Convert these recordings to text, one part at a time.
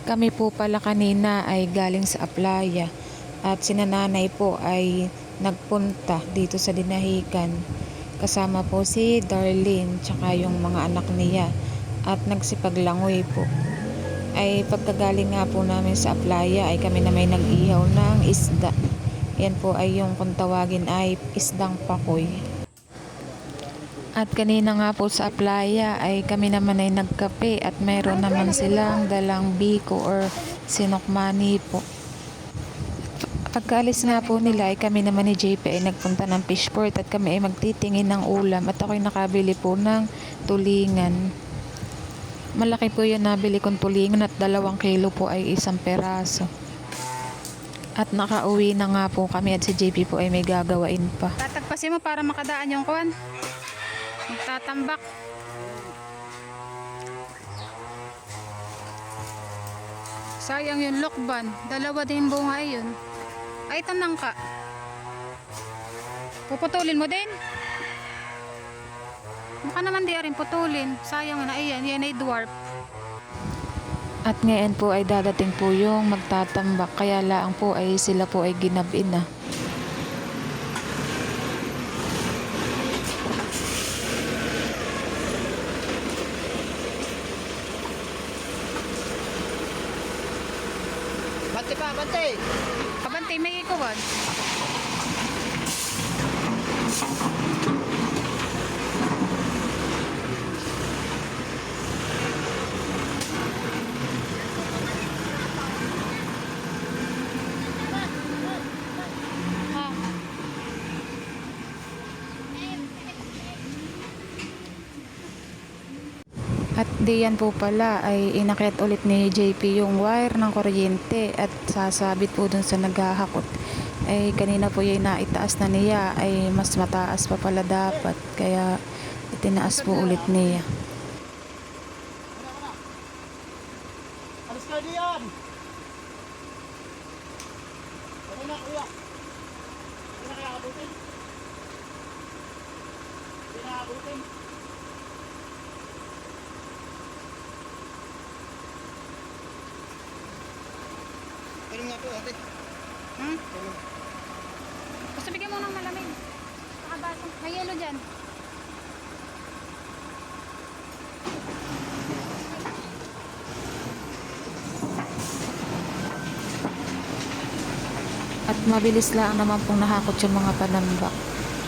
Kami po pala kanina ay galing sa Aplaya at sinananay po ay nagpunta dito sa Dinahican. Kasama po si Darlene tsaka yung mga anak niya at nagsipaglangoy po. Ay pagkagaling nga po namin sa Aplaya ay kami na may nag-ihaw ng isda. Yan po ay yung kung tawagin ay isdang pakoy. At kanina nga po sa Aplaya ay kami naman ay nagkape at mayroon naman silang dalang biko or sinokmani po. Pagkaalis nga po nila ay kami naman ni JP ay nagpunta ng fishport at kami ay magtitingin ng ulam at ako'y nakabili po ng tulingan. Malaki po yung nabili kong tulingan at 2 kilo po ay 1 peraso. At nakauwi na nga po kami at si JP po ay may gagawain pa. Tatagpasin mo para makadaan yung kuwan. Magtatambak. Sayang yung lokban. 2 din bunga yun. Ay, tanang ka. Puputulin mo din? Baka naman di rin putulin. Sayang na, ayan. Yan ay dwarf. At ngayon po ay dadating po yung magtatambak. Kaya laang po ay sila po ay ginabin na. Bante pa, bante! Kabante, may ikuwan. At diyan po pala ay inakyat ulit ni JP yung wire ng kuryente at sasabit po dun sa naghahakot. Ay kanina po yung naitaas na niya ay mas mataas pa pala dapat kaya itinaas po ulit niya. Alis ka diyan! Ano na kuya? Hindi na kaya abutin? Hindi na abutin? Ano nga po ate? Basta bigyan mo ng malamig. Nakabasang. May yelo dyan. At mabilis lang naman pong nahakot yung mga panambak.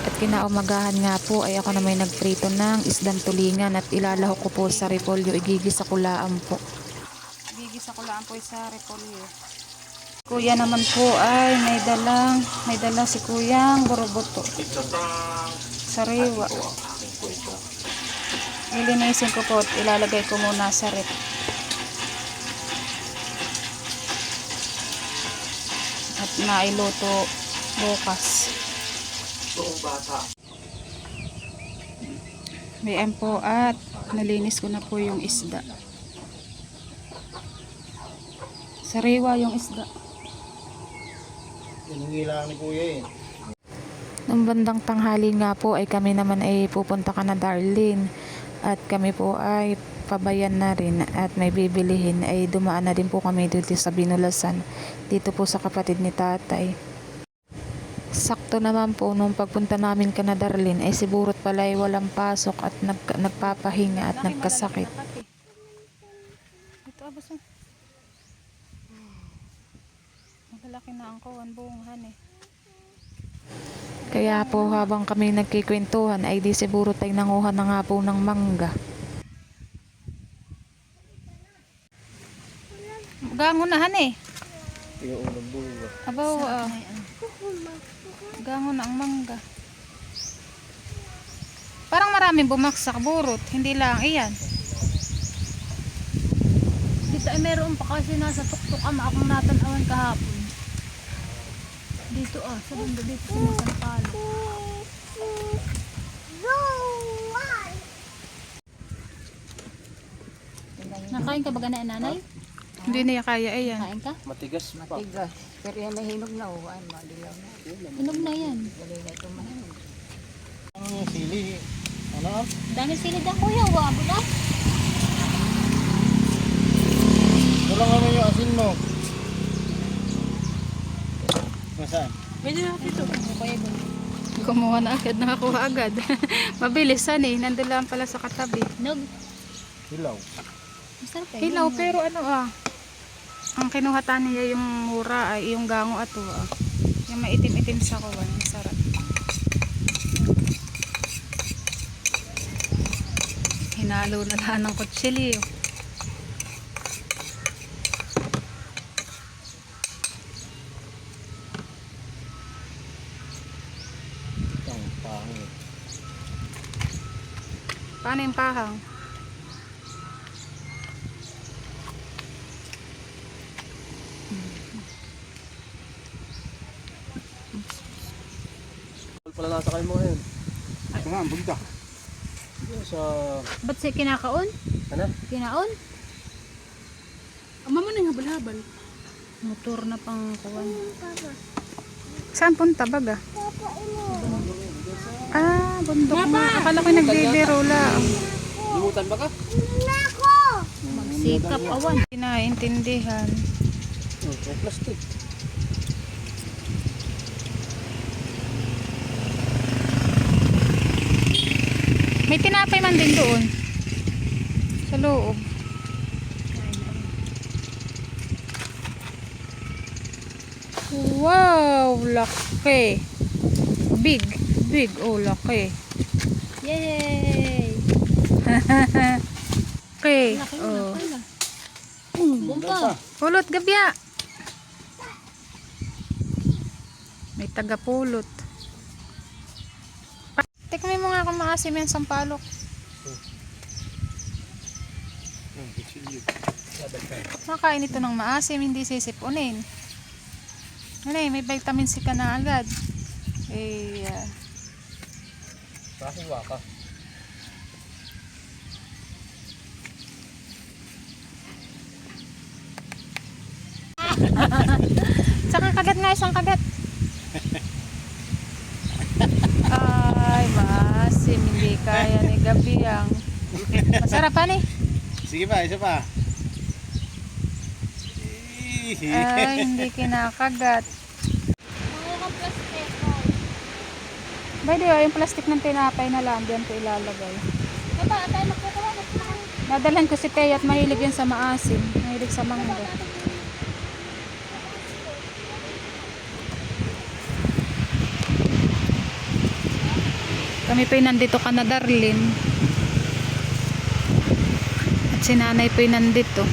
At kinaumagahan nga po ay ako na may nagprito ng isdang tulingan at ilalahok ko po sa repolyo. Igigisa ko laan po. Igigisa ko laan po sa repolyo. Kuya naman po ay may dala si kuyang boroboto. Sariwa. Lilinisin ko po at ilalagay ko muna sa rep. At nailuto bukas. Bayan po at nalinis ko na po yung isda. Sariwa yung isda. Yan ang ilangan ni kuya eh. Nung bandang tanghali nga po ay kami naman ay pupunta ka na Darlene. At kami po ay pabayan na rin at may bibilihin ay dumaan na din po kami dito sa Binulasan. Dito po sa kapatid ni tatay. Sakto naman po nung pagpunta namin ka na Darlene ay si Burot pala ay walang pasok at nagpapahinga at nagkasakit. Ito abos mo. Malaki na ang kawan buonghan eh. Kaya po habang kami nagkikwentuhan ay di si Burot ay nanguha na nga po ng mangga. Gangunahan eh. Yung ulam buwa. Abaw, gangon na ang mangga. Parang maraming bumaksak Burot, hindi lang iyan. Dito ay meron pa kasi nasa tuktok ama akong natanawan kahapon. Dito sa banda dito sa Masampalo. Nakain ka ba ganay nanay? Hindi niya kaya iyan. Kain ka? Matigas pa. Tigas. Pero yan nahinog na oh. Ay, madilaw na. Inog na yan. Dali na ito mahinog. Ang sili. Ano? Dami silid ang kuya, wabo na. Pero Kulang naman yung asin mo. Nasaan? Pwede na ito. Kumuha na agad, nakakuha agad. Mabilisan eh, nandun lang pala sa katabi. Nog. Hilaw. Masarap eh. Hilaw, pero ano ang kinuhatan niya yung mura ay yung gango ato yung maitim-itim sa kawan, sarap. Hinalo na lahat ng kutsilyo. Ang pangit. Paano yung pahang? Pala nasa kayo mo ngayon. Ito nga, ang bugda. Sa... Ba't siya kinakaon? Ano? Kinaon? Ama mo na nga balabal. Motor na pang kuwan. Saan punta baga? Bundok na. Akala ko nagbibiro lang. Limutan ba ka? Magsikap awan. Hindi naintindihan. Plastic. May tinapay man din doon. Sa loob. Wow, laki. Big, big. Oh, laki. Yay! Okay. Laki Oh. na. Bumpa. Pulot gabya. May taga-pulot. Tikman mo nga kung maasim yan sampalok. Makain ito ng maasim, hindi sisipunin. Ano eh, may vitamin C ka na agad. Eh, Nakakuha ka. Saka kagat nga isang kagat. Ay, maasim, hindi kaya ni Gabiang. Masarap pa ni. Sige pa, isa pa. Ay, hindi kinakagat. By the way, yung plastic ng tinapay na lang, diyan ko ilalagay. Dadalhan ko si Kay at mahilig yun sa maasim. Mahilig sa mangga. Kami po'y nandito ka na, Darlene. At si nanay po'y nandito.